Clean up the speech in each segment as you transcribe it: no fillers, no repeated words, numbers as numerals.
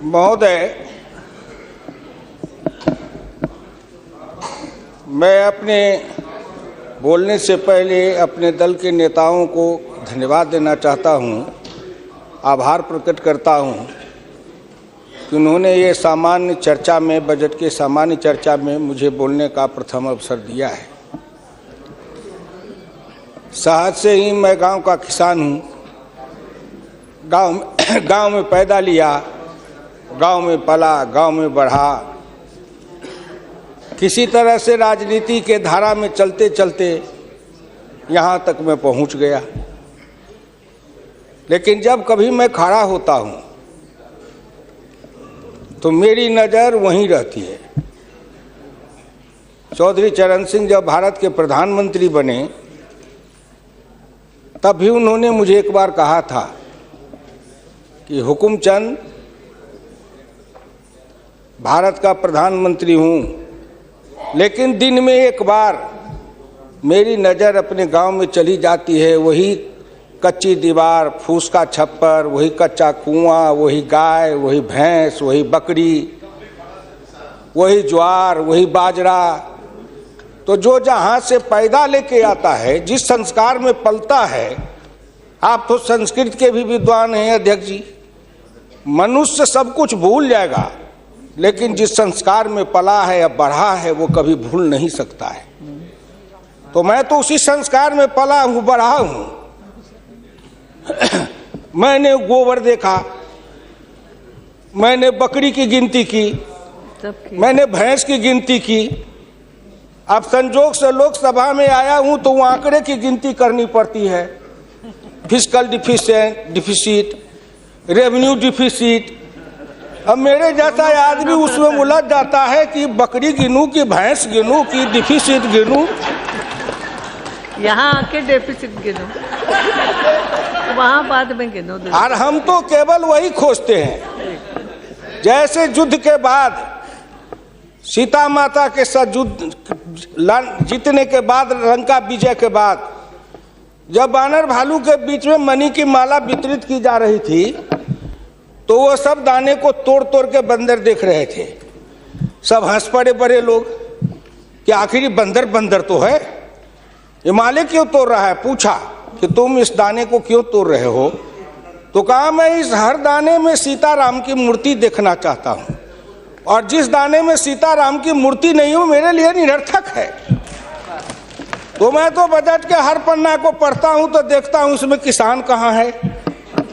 महोदय, मैं अपने बोलने से पहले अपने दल के नेताओं को धन्यवाद देना चाहता हूं, आभार प्रकट करता हूं कि उन्होंने ये सामान्य चर्चा में, बजट के सामान्य चर्चा में मुझे बोलने का प्रथम अवसर दिया है। शहद से ही मैं गांव का किसान हूं, गांव में पैदा लिया, गांव में पला, गांव में बढ़ा। किसी तरह से राजनीति के धारा में चलते चलते यहाँ तक मैं पहुँच गया। लेकिन जब कभी मैं खड़ा होता हूँ तो मेरी नज़र वहीं रहती है। चौधरी चरण सिंह जब भारत के प्रधानमंत्री बने तब भी उन्होंने मुझे एक बार कहा था कि हुकुमचंद, भारत का प्रधानमंत्री हूँ, लेकिन दिन में एक बार मेरी नज़र अपने गांव में चली जाती है। वही कच्ची दीवार, फूस का छप्पर, वही कच्चा कुआं, वही गाय, वही भैंस, वही बकरी, वही ज्वार, वही बाजरा। तो जो जहाँ से पैदा लेके आता है, जिस संस्कार में पलता है, आप तो संस्कृत के भी विद्वान हैं अध्यक्ष जी, मनुष्य सब कुछ भूल जाएगा, लेकिन जिस संस्कार में पला है या बढ़ा है वो कभी भूल नहीं सकता है। तो मैं तो उसी संस्कार में पला हूँ, बढ़ा हूँ। मैंने गोबर देखा, मैंने बकरी की गिनती की, मैंने भैंस की गिनती की। अब संजोग से लोकसभा में आया हूँ तो वो आंकड़े की गिनती करनी पड़ती है। Fiscal deficit, revenue deficit. अब मेरे जैसा आदमी उसमें उलझ जाता है कि बकरी गिनूं कि भैंस गिनूं कि डिफिसिट गिनूं। यहाँ आके डेफिसिट गिनो, वहाँ बाद में गिनो। और हम तो केवल वही खोजते हैं। जैसे युद्ध के बाद, सीता माता के साथ युद्ध जीतने के बाद, लंका विजय के बाद, जब बानर भालू के बीच में मणि की माला वितरित की जा रही थी तो वो सब दाने को तोड़ तोड़ के बंदर देख रहे थे। सब हंस पड़े बड़े लोग कि आखिर बंदर बंदर तो है, ये माले क्यों तोड़ रहा है। पूछा कि तुम इस दाने को क्यों तोड़ रहे हो? तो कहा मैं इस हर दाने में सीताराम की मूर्ति देखना चाहता हूँ, और जिस दाने में सीताराम की मूर्ति नहीं हो मेरे लिए निरर्थक है। तो मैं तो बजट के हर पन्ना को पढ़ता हूँ तो देखता हूँ इसमें किसान कहाँ है,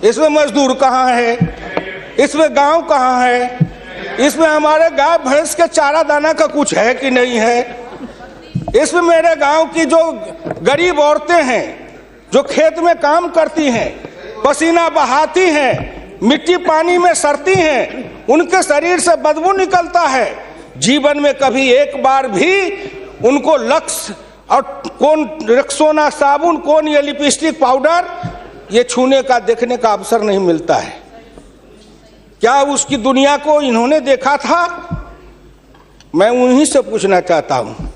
इसमें मजदूर कहाँ है, इसमें गांव कहाँ है, इसमें हमारे गाय भैंस के चारा दाना का कुछ है कि नहीं है, इसमें मेरे गांव की जो गरीब औरतें हैं जो खेत में काम करती हैं, पसीना बहाती हैं, मिट्टी पानी में सड़ती हैं, उनके शरीर से बदबू निकलता है। जीवन में कभी एक बार भी उनको लक्स और कौन रेक्सोना साबुन, कौन ये लिपस्टिक पाउडर, ये छूने का, देखने का अवसर नहीं मिलता है। क्या उसकी दुनिया को इन्होंने देखा था? मैं उन्हीं से पूछना चाहता हूं।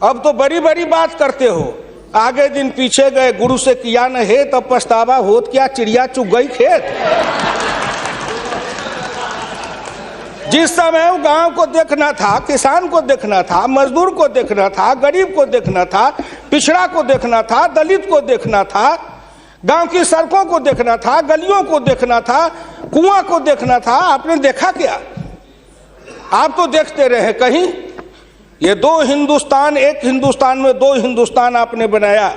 अब तो बड़ी बड़ी बात करते हो, आगे दिन पीछे गए, गुरु से किया न है तब पछतावा होत क्या, चिड़िया चुग गई खेत। जिस समय गांव को देखना था, किसान को देखना था, मजदूर को देखना था, गरीब को देखना था, पिछड़ा को देखना था, दलित को देखना था, गांव की सड़कों को देखना था, गलियों को देखना था, कुआं को देखना था, आपने देखा क्या? आप तो देखते रहे कहीं। ये दो हिंदुस्तान, एक हिंदुस्तान में दो हिंदुस्तान आपने बनाया।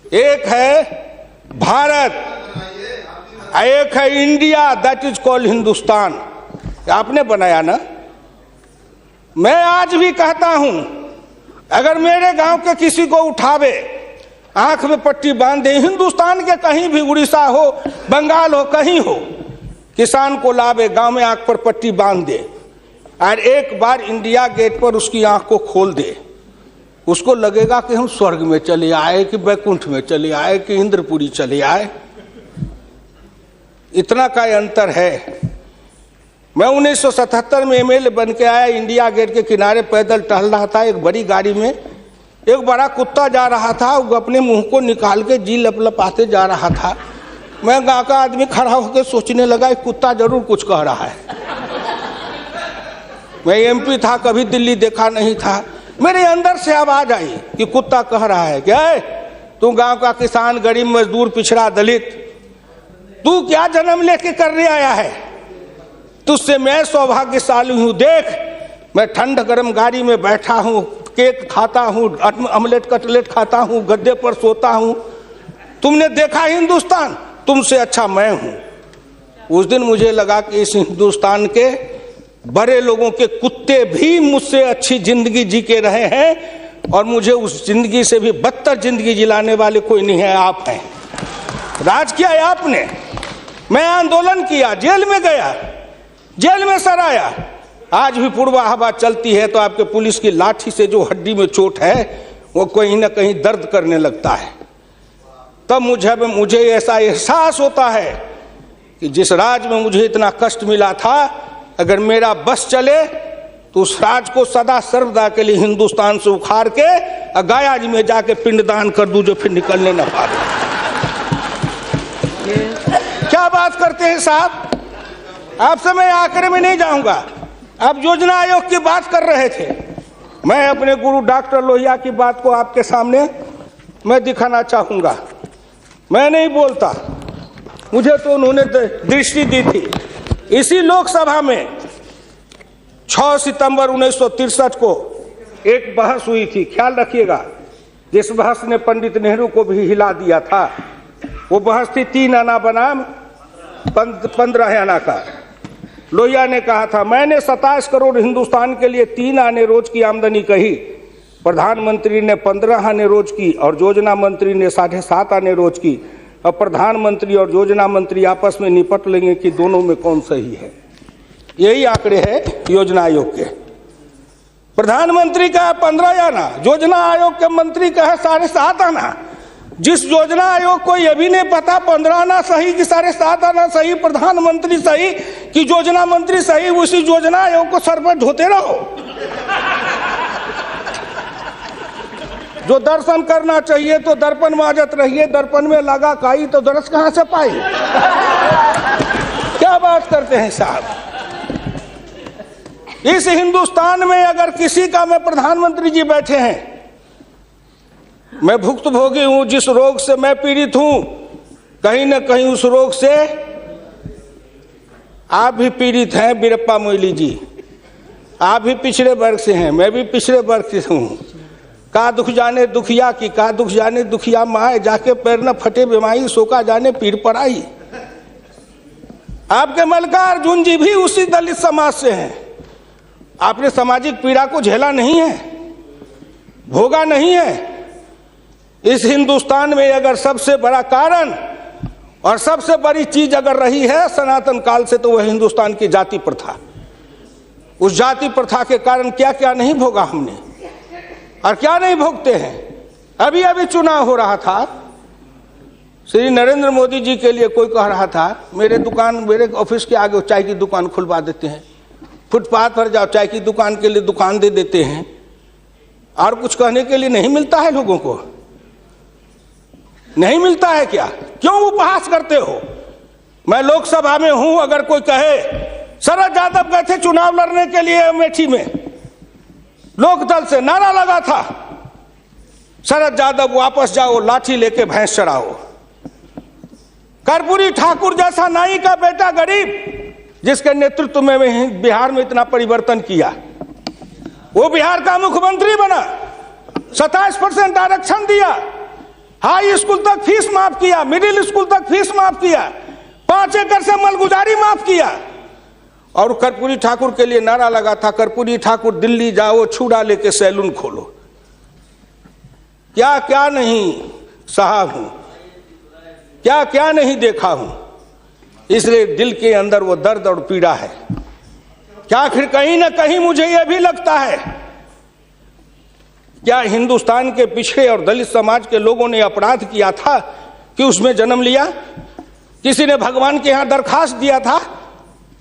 एक है भारत, एक है India, that is called Hindustan. आपने बनाया ना। मैं आज भी कहता हूं, अगर मेरे गांव के किसी को उठावे, आंख में पट्टी बांध दे, हिंदुस्तान के कहीं भी, उड़ीसा हो, बंगाल हो, कहीं हो, किसान को लावे, गांव में आंख पर पट्टी बांध दे और एक बार इंडिया गेट पर उसकी आंख को खोल दे, उसको लगेगा कि हम स्वर्ग में चले आए, कि बैकुंठ में चले आए, कि इंद्रपुरी चले आए। इतना का अंतर है। मैं 1977 में एमएलए बन के आया, इंडिया गेट के किनारे पैदल टहल रहा था, एक बड़ी गाड़ी में एक बड़ा कुत्ता जा रहा था, वो अपने मुंह को निकाल के जी लपलपाते जा रहा था। मैं गांव का आदमी खड़ा होकर सोचने लगा कुत्ता जरूर कुछ कह रहा है। मैं एमपी था, कभी दिल्ली देखा नहीं था, मेरे अंदर से आवाज आई कि कुत्ता कह रहा है क्या है, तू गांव का किसान, गरीब, मजदूर, पिछड़ा, दलित, तू क्या जन्म लेके करने आया है? तुझसे मैं सौभाग्यशाली हूं। देख, मैं ठंड गर्म गाड़ी में बैठा हूं, केक खाता हूं, ऑमलेट कटलेट खाता हूं, गद्दे पर सोता हूं। तुमने देखा हिंदुस्तान, तुमसे अच्छा मैं हूं। उस दिन मुझे लगा कि इस हिंदुस्तान के बड़े लोगों के कुत्ते भी मुझसे अच्छी जिंदगी जी के रहे हैं और मुझे उस जिंदगी से भी बदतर जिंदगी जिलाने वाले कोई नहीं है, आप हैं। राज किया है आपने। मैं आंदोलन किया, जेल में गया, जेल में सराया। आज भी पूर्वा हवा चलती है तो आपके पुलिस की लाठी से जो हड्डी में चोट है वो कहीं ना कहीं दर्द करने लगता है। तब मुझे ऐसा एहसास होता है कि जिस राज में मुझे इतना कष्ट मिला था, अगर मेरा बस चले तो उस राज को सदा सर्वदा के लिए हिंदुस्तान से उखाड़ के गया जी में जाके पिंडदान कर दूं, जो फिर निकलने न पाए। क्या बात करते हैं साहब? आपसे मैं आंकड़े में नहीं जाऊंगा। आप योजना आयोग की बात कर रहे थे, मैं अपने गुरु डॉक्टर लोहिया की बात को आपके सामने मैं दिखाना चाहूंगा। मैं नहीं बोलता, मुझे तो उन्होंने दृष्टि दी थी। इसी लोकसभा में 6 सितंबर 1963 को एक बहस हुई थी, ख्याल रखिएगा, जिस बहस ने पंडित नेहरू को भी हिला दिया था। वो बहस थी 3 आना बनाम 15 आना का। लोहिया ने कहा था, मैंने 27 करोड़ हिंदुस्तान के लिए 3 आने रोज की आमदनी कही, प्रधानमंत्री ने 15 आने रोज की और योजना मंत्री ने 7.5 आने रोज की। अब प्रधानमंत्री और योजना मंत्री आपस में निपट लेंगे कि दोनों में कौन सही है। यही आंकड़े हैं योजना आयोग के। प्रधानमंत्री का है 15 आना, योजना आयोग के मंत्री का है 7.5 आना। जिस योजना आयोग को यह भी नहीं पता 15 आना सही कि 7.5 आना सही, प्रधानमंत्री सही कि योजना मंत्री सही, उसी योजना आयोग को सर पर ढोते रहो। जो दर्शन करना चाहिए तो दर्पण माजत रहिए, दर्पण में लगा काई तो दरस कहां से पाई। क्या बात करते हैं साहब? इस हिंदुस्तान में अगर किसी का में प्रधानमंत्री जी बैठे हैं, मैं भुक्तभोगी हूं, जिस रोग से मैं पीड़ित हूं, कहीं ना कहीं उस रोग से आप भी पीड़ित हैं। बीरप्पा मोइली जी, आप भी पिछड़े वर्ग से हैं, मैं भी पिछड़े वर्ग से हूं। का दुख जाने दुखिया की, का दुख जाने दुखिया माए, जाके पैर न फटे बीमारी, सोका जाने पीर पराई। आपके मल्लिकार्जुन अर्जुन जी भी उसी दलित समाज से हैं। आपने सामाजिक पीड़ा को झेला नहीं है, भोगा नहीं है। इस हिंदुस्तान में अगर सबसे बड़ा कारण और सबसे बड़ी चीज अगर रही है सनातन काल से, तो वह हिंदुस्तान की जाति प्रथा। उस जाति प्रथा के कारण क्या क्या नहीं भोगा हमने और क्या नहीं भोगते हैं। अभी अभी चुनाव हो रहा था, श्री नरेंद्र मोदी जी के लिए कोई कह रहा था, मेरे ऑफिस के आगे चाय की दुकान खुलवा देते हैं, फुटपाथ पर जाओ चाय की दुकान के लिए दुकान दे देते हैं। और कुछ कहने के लिए नहीं मिलता है लोगों को? नहीं मिलता है क्या? क्यों उपहास करते हो? मैं लोकसभा में हूं, अगर कोई कहे शरद यादव गए थे चुनाव लड़ने के लिए अमेठी में, लोकदल से नारा लगा था, शरद यादव वापस जाओ, लाठी लेके भैंस चराओ। कर्पूरी ठाकुर जैसा नाई का बेटा गरीब, जिसके नेतृत्व में बिहार में इतना परिवर्तन किया, वो बिहार का मुख्यमंत्री बना, 27% आरक्षण दिया, हाई स्कूल तक फीस माफ किया, मिडिल स्कूल तक फीस माफ किया, 5 एकड़ से मलगुजारी माफ किया। और कर्पूरी ठाकुर के लिए नारा लगा था, कर्पूरी ठाकुर दिल्ली जाओ, छुड़ा लेके सैलून खोलो। क्या क्या नहीं सहा हूं, क्या क्या नहीं देखा हूं, इसलिए दिल के अंदर वो दर्द और पीड़ा है। क्या फिर कहीं ना कहीं मुझे यह भी लगता है, क्या हिंदुस्तान के पिछड़े और दलित समाज के लोगों ने अपराध किया था कि उसमें जन्म लिया? किसी ने भगवान के यहां दरखास्त दिया था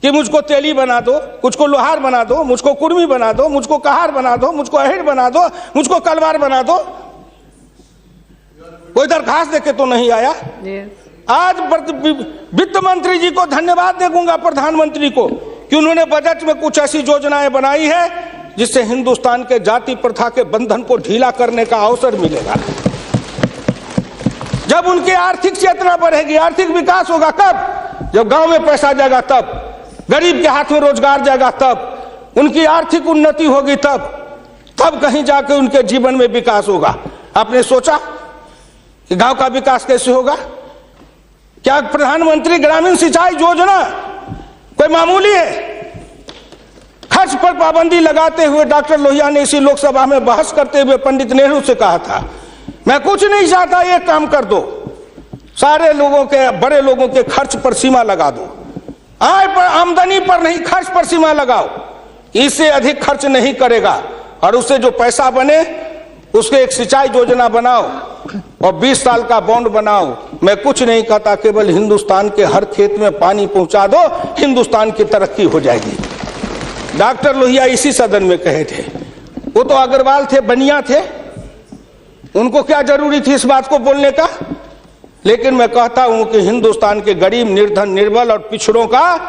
कि मुझको तेली बना दो, मुझको लोहार बना दो, मुझको कुर्मी बना दो, मुझको कहार बना दो, मुझको अहिर बना दो, मुझको कलवार बना दो? कोई दरखास्त देके तो नहीं आया। आज वित्त मंत्री जी को धन्यवाद दूंगा, प्रधानमंत्री को, कि उन्होंने बजट में कुछ ऐसी योजनाएं बनाई है जिससे हिंदुस्तान के जाति प्रथा के बंधन को ढीला करने का अवसर मिलेगा। जब उनकी आर्थिक चेतना बढ़ेगी, आर्थिक विकास होगा कब? जब गांव में पैसा जाएगा तब, गरीब के हाथ में रोजगार जाएगा तब, उनकी आर्थिक उन्नति होगी तब कहीं जाके उनके जीवन में विकास होगा। आपने सोचा कि गांव का विकास कैसे होगा? क्या प्रधानमंत्री ग्रामीण सिंचाई योजना कोई मामूली है? खर्च पर पाबंदी लगाते हुए डॉक्टर लोहिया ने इसी लोकसभा में बहस करते हुए पंडित नेहरू से कहा था, मैं कुछ नहीं चाहता, एक काम कर दो, सारे लोगों के, बड़े लोगों के खर्च पर सीमा लगा दो, आय पर, आमदनी पर नहीं, खर्च पर सीमा लगाओ, इससे अधिक खर्च नहीं करेगा, और उससे जो पैसा बने उसके एक सिंचाई योजना बनाओ और 20 साल का बॉन्ड बनाओ। मैं कुछ नहीं कहता, केवल हिंदुस्तान के हर खेत में पानी पहुंचा दो, हिंदुस्तान की तरक्की हो जाएगी। डॉक्टर लोहिया इसी सदन में कहे थे। वो तो अग्रवाल थे, बनिया थे, उनको क्या जरूरी थी इस बात को बोलने का? लेकिन मैं कहता हूं कि हिंदुस्तान के गरीब, निर्धन, निर्बल और पिछड़ों का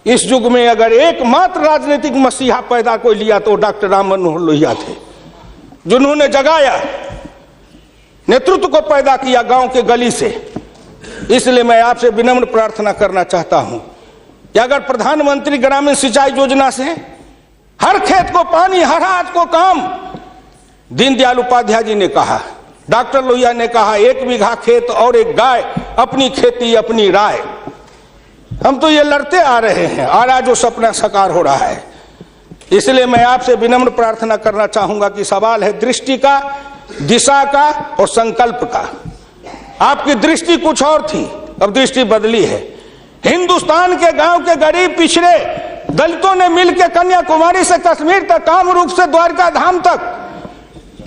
इस युग में अगर एकमात्र राजनीतिक मसीहा पैदा कोई लिया तो डॉक्टर राम मनोहर लोहिया थे, जिन्होंने जगाया, नेतृत्व को पैदा किया गांव के गली से। इसलिए मैं आपसे विनम्र प्रार्थना करना चाहता हूं कि अगर प्रधानमंत्री ग्रामीण सिंचाई योजना से हर खेत को पानी, हर हाथ को काम, दीनदयाल उपाध्याय जी ने कहा, डॉक्टर लोहिया ने कहा, 1 बीघा खेत और 1 गाय, अपनी खेती अपनी राय। हम तो ये लड़ते आ रहे हैं और आज वो सपना साकार हो रहा है। इसलिए मैं आपसे विनम्र प्रार्थना करना चाहूंगा कि सवाल है दृष्टि का, दिशा का और संकल्प का। आपकी दृष्टि कुछ और थी, अब दृष्टि बदली है। हिंदुस्तान के गांव के गरीब, पिछड़े, दलितों ने मिलकर कन्याकुमारी से कश्मीर तक, कामरूप से द्वारका धाम तक,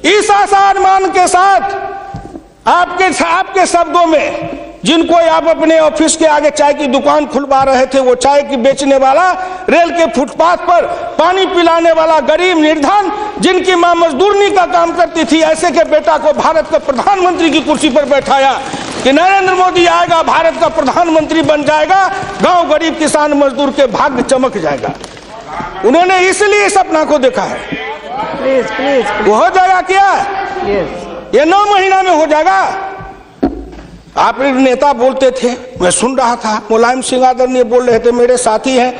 इस आसान मान के साथ आपके शब्दों में, जिनको आप अपने ऑफिस के आगे चाय की दुकान खुलवा रहे थे, वो चाय की बेचने वाला, रेल के फुटपाथ पर पानी पिलाने वाला गरीब, निर्धन, जिनकी मां मजदूरनी का काम करती थी, ऐसे के बेटा को भारत के प्रधानमंत्री की कुर्सी पर बैठाया कि नरेंद्र मोदी आएगा, भारत का प्रधानमंत्री बन जाएगा, गांव गरीब, किसान, मजदूर के भाग्य चमक जाएगा। उन्होंने इसलिए सपना को देखा है। प्लीज वो हो जाएगा क्या? ये 9 महीना में हो जाएगा। आप नेता बोलते थे, मैं सुन रहा था, मुलायम सिंह आदरणीय बोल रहे थे, मेरे साथी हैं,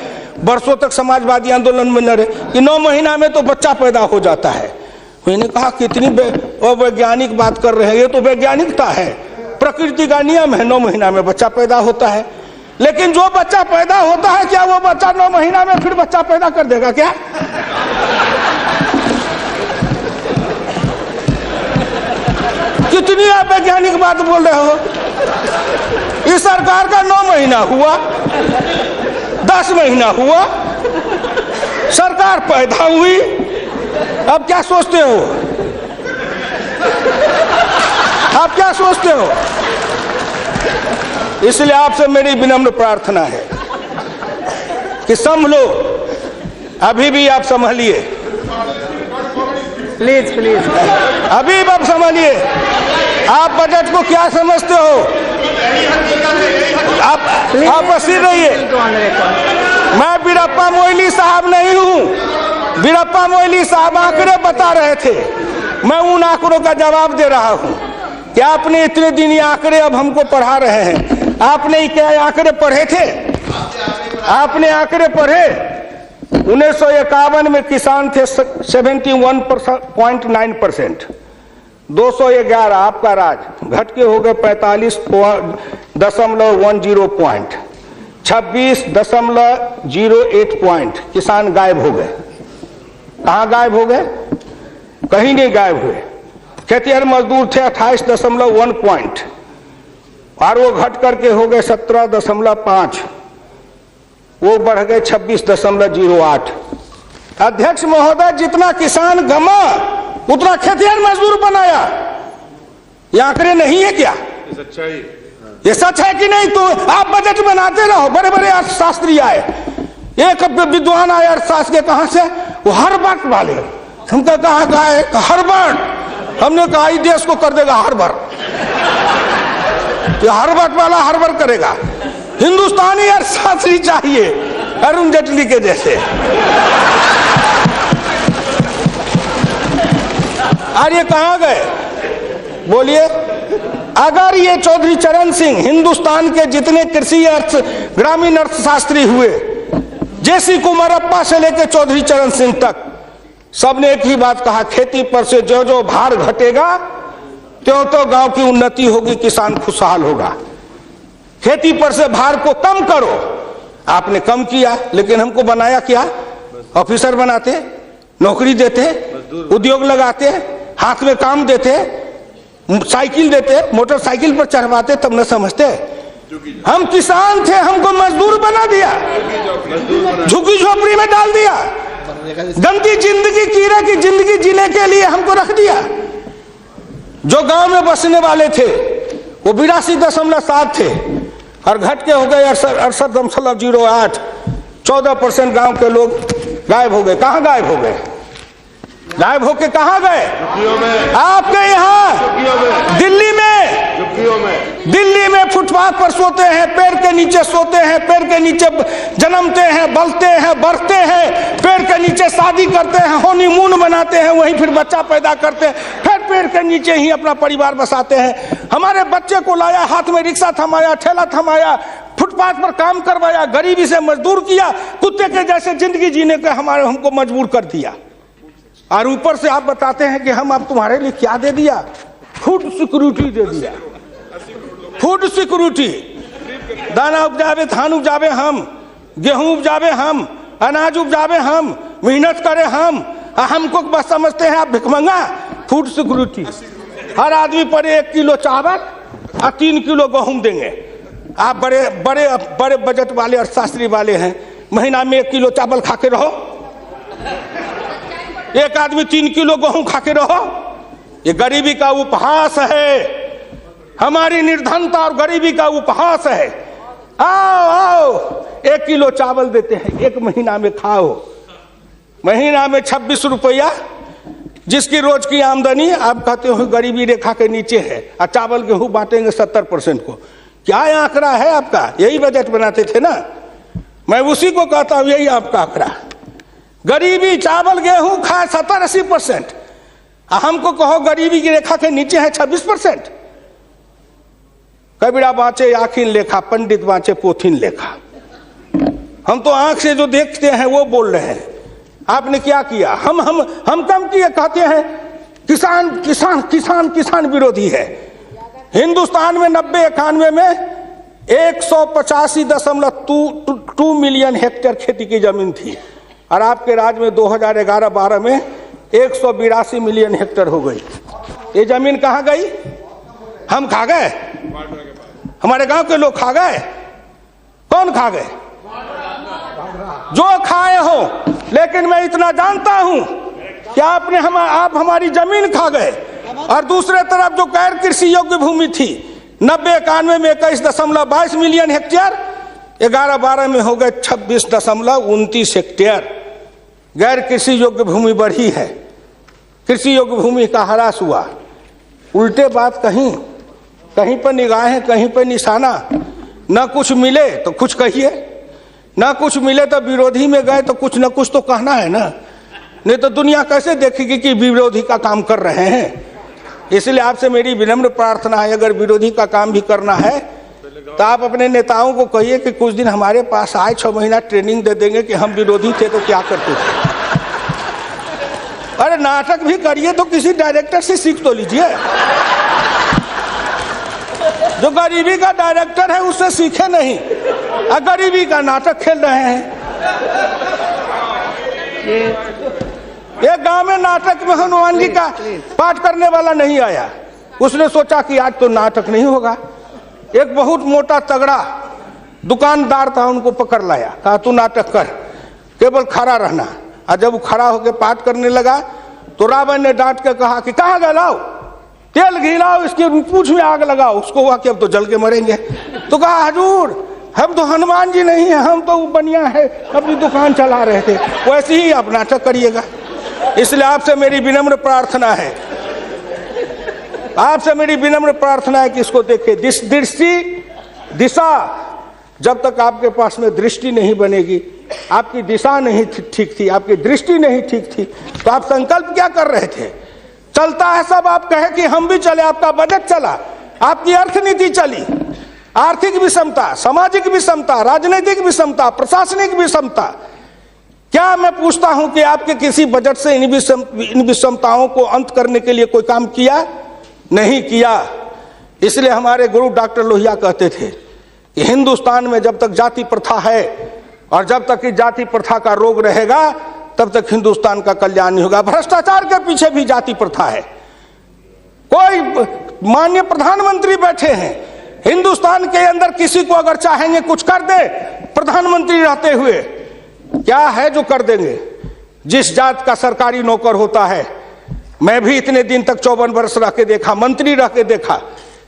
बरसों तक समाजवादी आंदोलन में लड़े, कि 9 महीना में तो बच्चा पैदा हो जाता है। मैंने कहा कितनी वैज्ञानिक बात कर रहे हैं, ये तो वैज्ञानिकता है, प्रकृति का नियम है, 9 महीना में बच्चा पैदा होता है। लेकिन जो बच्चा पैदा होता है, क्या वो बच्चा 9 महीना में फिर बच्चा पैदा कर देगा क्या? कितनी आप वैज्ञानिक बात बोल रहे हो? इस सरकार का 9 महीना हुआ, 10 महीना हुआ, सरकार पैदा हुई, अब क्या सोचते हो? आप क्या सोचते हो? इसलिए आपसे मेरी विनम्र प्रार्थना है कि संभलो, अभी भी आप संभलिए, प्लीज अभी आप संभलिए। आप बजट को क्या समझते हो? आप बसीर रहिए। मैं वीरप्पा मोइली साहब नहीं हूं। वीरप्पा मोइली साहब आंकड़े बता रहे थे, मैं उन आंकड़ों का जवाब दे रहा हूं कि आपने इतने दिन ये आंकड़े अब हमको पढ़ा रहे हैं। आपने क्या आंकड़े पढ़े थे? आपने आंकड़े पढ़े? 1951 में किसान थे 71.9%, 211 आपका राज, घट के हो गए 45.10 पॉइंट, 26.08 पॉइंट, किसान गायब हो गए। कहाँ गायब हो गए? कहीं नहीं गायब हुए। खेतिहर मजदूर थे 28.1 पॉइंट, और वो घट करके हो गए 17.5, वो बढ़ गए 26.08। अध्यक्ष महोदय, जितना किसान गमा उतना खेतिहर मजदूर बनाया। ये आंकड़े नहीं है क्या? ये सच है कि नहीं? तो आप बजट बनाते रहो। बड़े बड़े अर्थशास्त्री आए, एक विद्वान आए अर्थशास्त्र के, कहां से? वो हार्वर्ड वाले। हमको कहा है हार्वर्ड, हमने कहा इस देश को कर देगा हार्वर्ड। ये हर्बट वाला हर्बर करेगा। हिंदुस्तानी अर्थशास्त्री चाहिए अरुण जेटली के जैसे। और ये कहां गए बोलिए? अगर ये चौधरी चरण सिंह हिंदुस्तान के जितने कृषि अर्थ ग्रामीण अर्थशास्त्री हुए, जेसी कुमारप्पा से लेकर चौधरी चरण सिंह तक, सबने एक ही बात कहा, खेती पर से जो जो भार घटेगा त्यों तो गांव की उन्नति होगी, किसान खुशहाल होगा। खेती पर से भार को कम करो। आपने कम किया, लेकिन हमको बनाया क्या? ऑफिसर बनाते, नौकरी देते, उद्योग लगाते, हाथ में काम देते, साइकिल देते, मोटरसाइकिल पर चढ़वाते, तब न समझते। हम किसान थे, हमको मजदूर बना दिया, झुग्गी झोपड़ी में डाल दिया, गंदी जिंदगी, कीड़े की जिंदगी जीने के लिए हमको रख दिया। जो गांव में बसने वाले थे वो 82.7 थे और घट के हो गए 68.08। 14% गांव के लोग गायब हो गए। कहां गायब हो गए? गायब होके कहां गए? आपके यहाँ दिल्ली में फुटपाथ पर सोते हैं, पेड़ के नीचे सोते हैं, पेड़ के नीचे जन्मते हैं, बलते हैं, बढ़ते हैं, पेड़ के नीचे शादी करते हैं, हनीमून बनाते हैं, वहीं फिर बच्चा पैदा करते हैं, फिर पेड़ के नीचे ही अपना परिवार बसाते हैं। हमारे बच्चे को लाया, हाथ में रिक्शा थमाया, ठेला थमाया, फुटपाथ पर काम करवाया, गरीबी से मजदूर किया, कुत्ते के जैसे जिंदगी जीने के हमको मजबूर कर दिया। और ऊपर से आप बताते हैं कि हम अब तुम्हारे लिए क्या दे दिया? फूड सिक्योरिटी दे दिया। फूड सिक्योरिटी, दाना उपजावे, धान उपजावे हम, गेहूं उपजावे हम, अनाज उपजावे हम, मेहनत करे हमको बस समझते हैं आप भिखमंगा। फूड सिक्योरिटी, हर आदमी पर 1 किलो चावल और 3 किलो गेहूं देंगे। आप बड़े बड़े बड़े बजट वाले अर्थशास्त्री वाले हैं, महीना में 1 किलो चावल खा के रहो, एक आदमी 3 किलो गेहूं खा के रहो। ये गरीबी का उपहास है, हमारी निर्धनता और गरीबी का उपहास है। आओ आओ, 1 किलो चावल देते हैं, 1 महीना में खाओ। महीना में 26 रुपया, जिसकी रोज की आमदनी आप कहते हो गरीबी रेखा के नीचे है, और चावल गेहूं बांटेंगे 70% को। क्या आंकड़ा है आपका? यही बजट बनाते थे ना। मैं उसी को कहता हूं, यही आपका आंकड़ा। गरीबी, चावल गेहूं खाए 70-80%, हमको कहो गरीबी की रेखा के नीचे है 26%। कबीरा बाँचे आखिन लेखा, पंडित बाँचे पोथिन लेखा। हम तो आंख से जो देखते हैं वो बोल रहे हैं। आपने क्या किया? हम कम किए, कहते हैं किसान किसान किसान किसान विरोधी है। हिंदुस्तान में 90-91 में 185.2 मिलियन हेक्टेयर खेती की जमीन थी, और आपके राज्य में 2011-12 में 182 मिलियन हेक्टेयर हो गई। ये जमीन कहाँ गई? हम खा गए? हमारे गांव के लोग खा गए? कौन खा गए? जो खाए हो। लेकिन मैं इतना जानता हूं कि आप हमारी जमीन खा गए। और दूसरे तरफ जो गैर कृषि योग्य भूमि थी 90-91 में 21.22 मिलियन हेक्टेयर, 11-12 में हो गए 26.29 हेक्टेयर। गैर कृषि योग्य भूमि बढ़ी है, कृषि योग्य भूमि का ह्रास हुआ। उल्टे बात कहीं पर निगाहें, कहीं पर निशाना। न कुछ मिले तो कुछ कहिए, न कुछ मिले तो विरोधी में गए तो कुछ न कुछ तो कहना है ना, नहीं तो दुनिया कैसे देखेगी कि विरोधी का काम कर रहे हैं। इसलिए आपसे मेरी विनम्र प्रार्थना है, अगर विरोधी का काम भी करना है तो आप अपने नेताओं को कहिए कि कुछ दिन हमारे पास आए, 6 महीना ट्रेनिंग दे देंगे कि हम विरोधी थे तो क्या करते थे। अरे नाटक भी करिए तो किसी डायरेक्टर से सीख तो लीजिए। जो गरीबी का डायरेक्टर है उससे सीखे नहीं, गरीबी का नाटक खेल रहे हैं। एक गांव में नाटक में हनुमान जी का पाठ करने वाला नहीं आया। उसने सोचा कि आज तो नाटक नहीं होगा। एक बहुत मोटा तगड़ा दुकानदार था, उनको पकड़ लाया, कहा तू नाटक कर, केवल खड़ा रहना। और जब वो खड़ा होकर पाठ करने लगा तो रावण ने डांट के कहा कि कहाँ गए, लाओ तेल घिलाओ, इसके पूंछ में आग लगाओ। उसको हुआ कि अब तो जल के मरेंगे। तो कहा हजूर हम तो हनुमान जी नहीं है, हम तो बनिया है, अपनी दुकान चला रहे थे। वैसे ही आप नाटक करिएगा। इसलिए आपसे मेरी विनम्र प्रार्थना है आपसे मेरी विनम्र प्रार्थना है कि इसको देखिए। दिशा, जब तक आपके पास में दृष्टि नहीं बनेगी, आपकी दिशा नहीं ठीक थी, आपकी दृष्टि नहीं ठीक थी, तो आप संकल्प क्या कर रहे थे? चलता है सब, आप कहे कि हम भी चले, आपका बजट चला, आपकी अर्थनीति चली, आर्थिक विषमता, सामाजिक विषमता, राजनीतिक विषमता, प्रशासनिक विषमता। क्या मैं पूछता हूं कि आपके किसी बजट से इन विषमताओं को अंत करने के लिए कोई काम किया? नहीं किया। इसलिए हमारे गुरु डॉक्टर लोहिया कहते थे कि हिंदुस्तान में जब तक जाति प्रथा है और जब तक इस जाति प्रथा का रोग रहेगा तब तक हिंदुस्तान का कल्याण नहीं होगा। भ्रष्टाचार के पीछे भी जाति प्रथा है। कोई माननीय प्रधानमंत्री बैठे हैं, हिंदुस्तान के अंदर किसी को अगर चाहेंगे कुछ कर दे, प्रधानमंत्री रहते हुए क्या है जो कर देंगे? जिस जात का सरकारी नौकर होता है, मैं भी इतने दिन तक 54 वर्ष रह के देखा, मंत्री रह के देखा,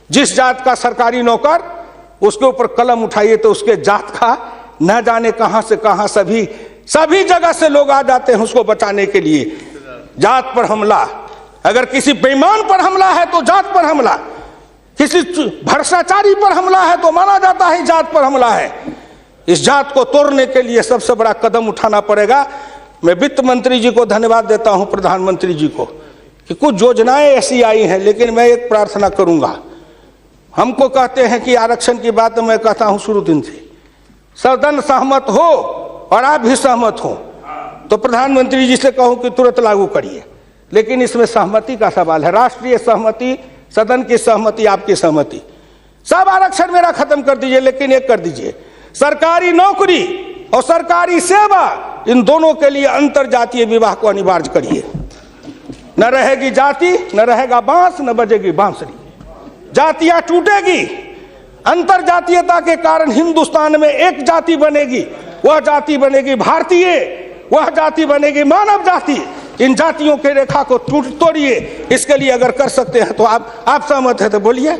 जिस जात का सरकारी नौकर, उसके ऊपर कलम उठाइए तो उसके जात का न जाने कहां से कहां सभी जगह से लोग आ जाते हैं उसको बचाने के लिए। जात पर हमला, अगर किसी बेईमान पर हमला है तो जात पर हमला, किसी भ्रष्टाचारी पर हमला है तो माना जाता है जात पर हमला है। इस जात को तोड़ने के लिए सबसे बड़ा कदम उठाना पड़ेगा। मैं वित्त मंत्री जी को धन्यवाद देता हूं, प्रधानमंत्री जी को, कि कुछ योजनाएं ऐसी आई हैं, लेकिन मैं एक प्रार्थना करूंगा। हमको कहते हैं कि आरक्षण की बात मैं कहता हूं शुरू दिन से, सदन सहमत हो और आप भी सहमत हो तो प्रधानमंत्री जी से कहूं कि तुरंत लागू करिए, लेकिन इसमें सहमति का सवाल है, राष्ट्रीय सहमति, सदन की सहमति, आपकी सहमति। सब आरक्षण मेरा खत्म कर दीजिए, लेकिन एक कर दीजिए, सरकारी नौकरी और सरकारी सेवा, इन दोनों के लिए अंतर जातीय विवाह को अनिवार्य करिए। न रहेगी जाति, न रहेगा बांस, न बजेगी बांसुरी, जातियां टूटेगी। अंतर जातीयता के कारण हिंदुस्तान में एक जाति बनेगी, वह जाति बनेगी भारतीय, वह जाति बनेगी मानव जाति। इन जातियों के रेखा को तोड़िए। इसके लिए अगर कर सकते हैं तो आप सहमत है तो बोलिए।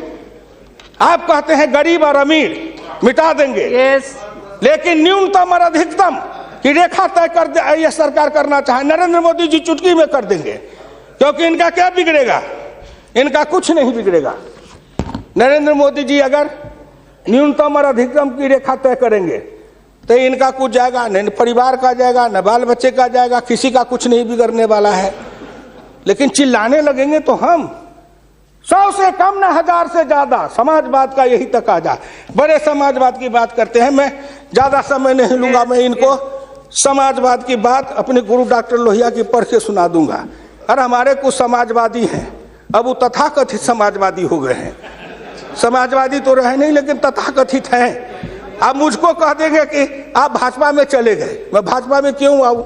आप कहते हैं गरीब और अमीर मिटा देंगे, लेकिन न्यूनतम और अधिकतम की रेखा तय कर यह सरकार करना चाहे, नरेंद्र मोदी जी चुटकी में कर देंगे, क्योंकि इनका क्या बिगड़ेगा? इनका कुछ नहीं बिगड़ेगा। नरेंद्र मोदी जी अगर न्यूनतम और अधिकतम की रेखा तय करेंगे तो इनका कुछ जाएगा, न परिवार का जाएगा, न बाल बच्चे का जाएगा, किसी का कुछ नहीं बिगड़ने वाला है। लेकिन चिल्लाने लगेंगे तो हम 100 से कम, न 1000 से ज्यादा, समाजवाद का यही तकाजा। बड़े समाजवाद की बात करते हैं। मैं ज्यादा समय नहीं लूंगा, मैं इनको समाजवाद की बात अपने गुरु डॉक्टर लोहिया की पढ़ के सुना दूंगा। और हमारे कुछ समाजवादी हैं, अब वो तथाकथित समाजवादी हो गए हैं। समाजवादी तो रहे नहीं, लेकिन तथाकथित हैं। आप मुझको कह देंगे कि आप भाजपा में चले गए, मैं भाजपा में क्यों आऊं?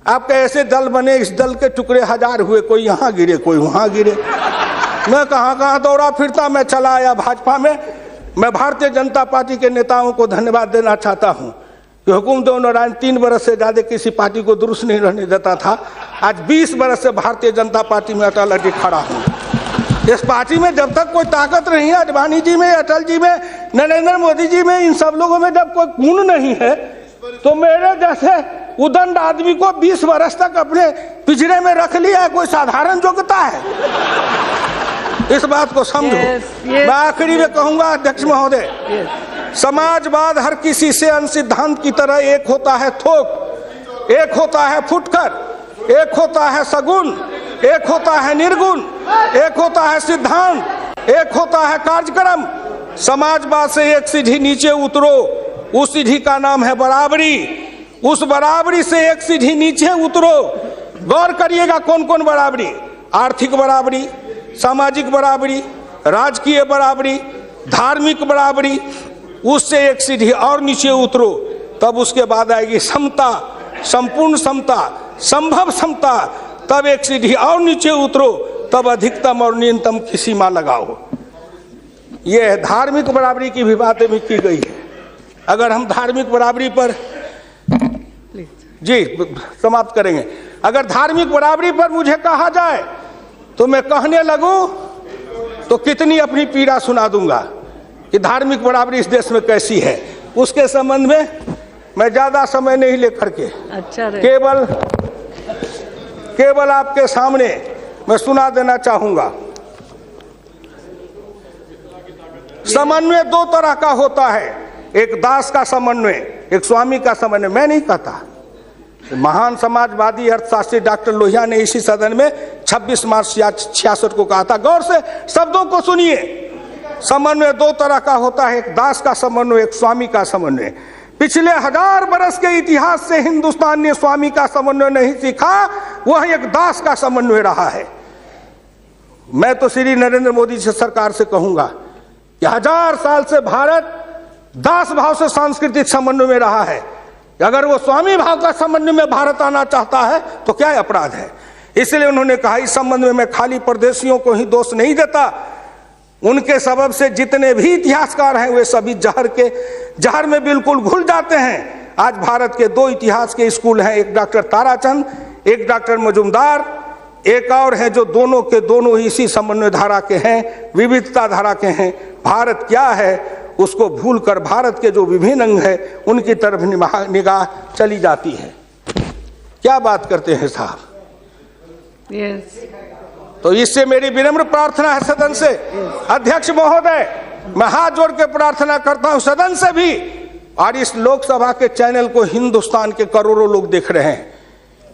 आपके ऐसे दल बने, इस दल के टुकड़े 1000 हुए, कोई यहाँ गिरे, कोई वहां गिरे। मैं कहाँ दौड़ा फिरता, मैं चला आया भाजपा में। मैं भारतीय जनता पार्टी के नेताओं को धन्यवाद देना चाहता हूं कि हुकुमदेव नारायण 3 बरस से ज्यादा किसी पार्टी को दुरुस्त नहीं रहने देता था। आज 20 बरस से भारतीय जनता पार्टी में अटल अटल खड़ा हूं। इस पार्टी में जब तक कोई ताकत नहीं है, अडवाणी जी में, अटल जी में, नरेंद्र मोदी जी में, इन सब लोगों में जब कोई गुण नहीं है, तो मेरे जैसे उदंड आदमी को 20 वर्ष तक अपने पिंजरे में रख लिया है, कोई साधारण योग्यता है? इस बात को समझो। मैं आखिरी में कहूंगा अध्यक्ष महोदय, समाजवाद हर किसी से अन्य सिद्धांत की तरह एक होता है थोक, एक होता है फुटकर, एक होता है सगुन, एक होता है निर्गुण, एक होता है सिद्धांत, एक होता है कार्यक्रम। समाजवाद से एक सीढ़ी नीचे उतरो, उस सीढ़ी का नाम है बराबरी। उस बराबरी से एक सीढ़ी नीचे उतरो। गौर करिएगा कौन कौन बराबरी? आर्थिक बराबरी, सामाजिक बराबरी, राजकीय बराबरी, धार्मिक बराबरी। उससे एक सीढ़ी और नीचे उतरो, तब उसके बाद आएगी समता, संपूर्ण समता, संभव समता। तब एक सीढ़ी और नीचे उतरो, तब अधिकतम और न्यूनतम की सीमा लगाओ। यह धार्मिक बराबरी की भी बातें भी की गई है। अगर हम धार्मिक बराबरी पर जी समाप्त करेंगे, अगर धार्मिक बराबरी पर मुझे कहा जाए तो मैं कहने लगूं तो कितनी अपनी पीड़ा सुना दूंगा कि धार्मिक बराबरी इस देश में कैसी है। उसके संबंध में मैं ज्यादा समय नहीं लेकर के केवल आपके सामने मैं सुना देना चाहूंगा। समन्वय दो तरह का होता है, एक दास का समन्वय, एक स्वामी का समन्वय। मैं नहीं कहता, महान समाजवादी अर्थशास्त्री डॉक्टर लोहिया ने इसी सदन में 26 मार्च 66 को कहा था। गौर से शब्दों को सुनिए। समन्वय दो तरह का होता है, एक दास का समन्वय, एक स्वामी का समन्वय। पिछले 1000 बरस के इतिहास से हिंदुस्तान ने स्वामी का समन्वय नहीं सीखा, वह एक दास का समन्वय रहा है। मैं तो श्री नरेंद्र मोदी से सरकार से कहूंगा कि 1000 साल से भारत दास भाव से सांस्कृतिक समन्वय में रहा है। अगर वो स्वामी भाव का समन्वय में भारत आना चाहता है तो क्या अपराध है? इसलिए उन्होंने कहा इस संबंध में मैं खाली परदेशियों को ही दोष नहीं देता, उनके सबब से जितने भी इतिहासकार हैं वे सभी जहर में बिल्कुल घुल जाते हैं। आज भारत के 2 इतिहास के स्कूल हैं, एक डॉक्टर ताराचंद, एक डॉक्टर मजुमदार, एक और है जो दोनों के दोनों इसी समन्वय धारा के हैं, विविधता धारा के हैं। भारत क्या है उसको भूलकर भारत के जो विभिन्न अंग है उनकी तरफ निगाह चली जाती है। क्या बात करते हैं साहब? तो इससे मेरी विनम्र प्रार्थना है सदन से, अध्यक्ष महोदय, मैं हाथ जोड़ के प्रार्थना करता हूं सदन से भी, और इस लोकसभा के चैनल को हिंदुस्तान के करोड़ों लोग देख रहे हैं।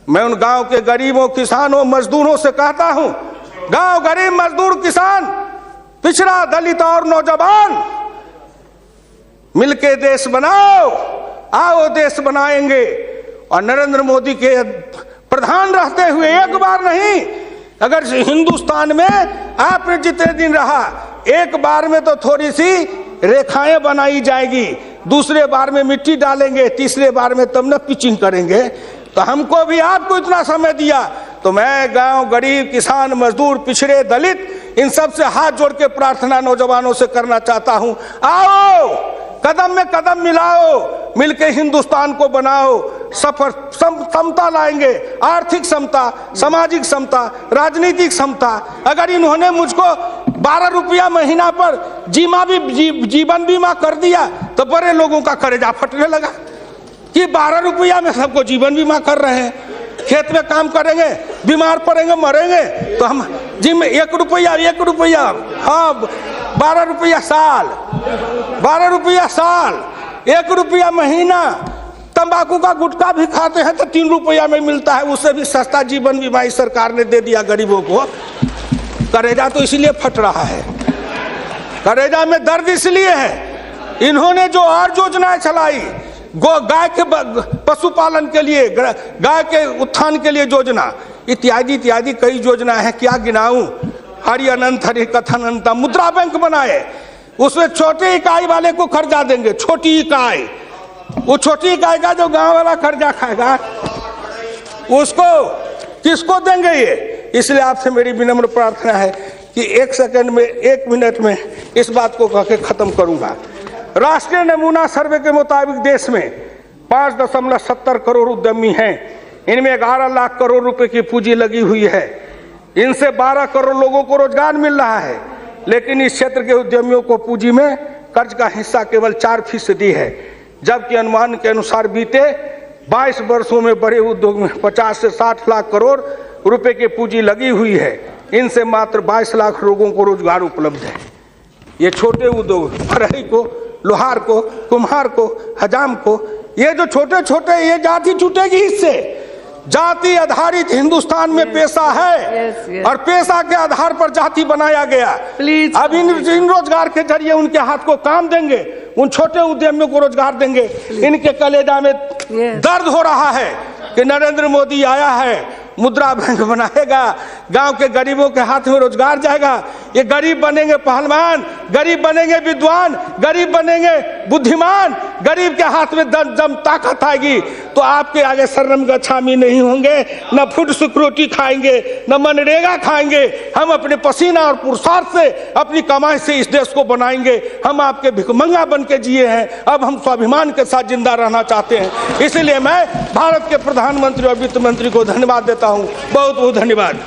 मैं उन गांव के गरीबों, किसानों, मजदूरों से कहता हूं, गांव गरीब, मजदूर, किसान, पिछड़ा, दलित और नौजवान, मिलके देश बनाओ, आओ देश बनाएंगे। और नरेंद्र मोदी के प्रधान रहते हुए एक बार नहीं, अगर हिंदुस्तान में आपने जितने दिन रहा, एक बार में तो थोड़ी सी रेखाएं बनाई जाएगी, दूसरे बार में मिट्टी डालेंगे, तीसरे बार में तब न पिचिंग करेंगे। तो हमको भी आपको इतना समय दिया, तो मैं गांव गरीब, किसान, मजदूर, पिछड़े, दलित, इन सब से हाथ जोड़ के प्रार्थना नौजवानों से करना चाहता हूं, आओ कदम में कदम मिलाओ, मिलके हिंदुस्तान को बनाओ, सफर समता लाएंगे, आर्थिक समता, सामाजिक समता, राजनीतिक समता। अगर इन्होंने मुझको 12 रुपया महीना पर जीवन बीमा कर दिया तो बड़े लोगों का कलेजा फटने लगा कि 12 रुपया में सबको जीवन बीमा कर रहे हैं। खेत में काम करेंगे, बीमार पड़ेंगे, मरेंगे, तो हम जिम 1 रुपया, हाँ 12 रुपया साल, 12 रुपया साल, 1 रुपया महीना। तंबाकू का गुटखा भी खाते हैं तो 3 रुपया में मिलता है, उससे भी सस्ता जीवन बीमा इस सरकार ने दे दिया गरीबों को। करेजा तो इसलिए फट रहा है, करेजा में दर्द इसलिए है, इन्होंने जो और योजनाएं चलाई, गाय के पशुपालन के लिए, गाय के उत्थान के लिए योजना, इत्यादि इत्यादि कई योजना है, क्या गिनाऊं। हरि अनंत हरि कथन अनंत। मुद्रा बैंक बनाए, उसमें छोटी इकाई वाले को कर्जा देंगे, छोटी इकाई, वो छोटी इकाई का जो गांव वाला कर्जा खाएगा उसको किसको देंगे ये? इसलिए आपसे मेरी विनम्र प्रार्थना है कि 1 सेकंड में, 1 मिनट में इस बात को कह के खत्म करूंगा। राष्ट्रीय नमूना सर्वे के मुताबिक देश में 5.70 करोड़ उद्यमी हैं, इनमें 11 लाख करोड़ रुपए की पूंजी लगी हुई है, इनसे 12 करोड़ लोगों को रोजगार मिल रहा है। लेकिन इस क्षेत्र के उद्यमियों को पूंजी में कर्ज का हिस्सा केवल 4% है, जबकि अनुमान के अनुसार बीते 22 वर्षों में बड़े उद्योग में 50 से 60 लाख करोड़ रुपए की पूंजी लगी हुई है, इनसे मात्र 22 लाख लोगों को रोजगार उपलब्ध है। ये छोटे उद्योग, बढ़ई को, लोहार को, कुम्हार को, हजाम को, ये जो छोटे छोटे, ये जाति छूटेगी इससे। जाति आधारित हिंदुस्तान में पेशा है, और पेशा के आधार पर जाति बनाया गया। अब इन रोजगार के जरिए उनके हाथ को काम देंगे, उन छोटे उद्यमियों को रोजगार देंगे। इनके कलेजा में दर्द हो रहा है कि नरेंद्र मोदी आया है, मुद्रा बैंक बनाएगा, गांव के गरीबों के हाथ में रोजगार जाएगा। ये गरीब बनेंगे पहलवान, गरीब बनेंगे विद्वान, गरीब बनेंगे बुद्धिमान, गरीब के हाथ में दम ताकत आएगी तो आपके आगे शर्म गच्छामी नहीं होंगे, न फूड सिक्योरिटी खाएंगे, न मनरेगा खाएंगे। हम अपने पसीना और पुरुषार्थ से, अपनी कमाई से इस देश को बनाएंगे। हम आपके भिखमंगा बन के जिए हैं, अब हम स्वाभिमान के साथ जिंदा रहना चाहते हैं। इसलिए मैं भारत के प्रधानमंत्री और वित्त मंत्री को धन्यवाद देता हूं। बहुत बहुत धन्यवाद।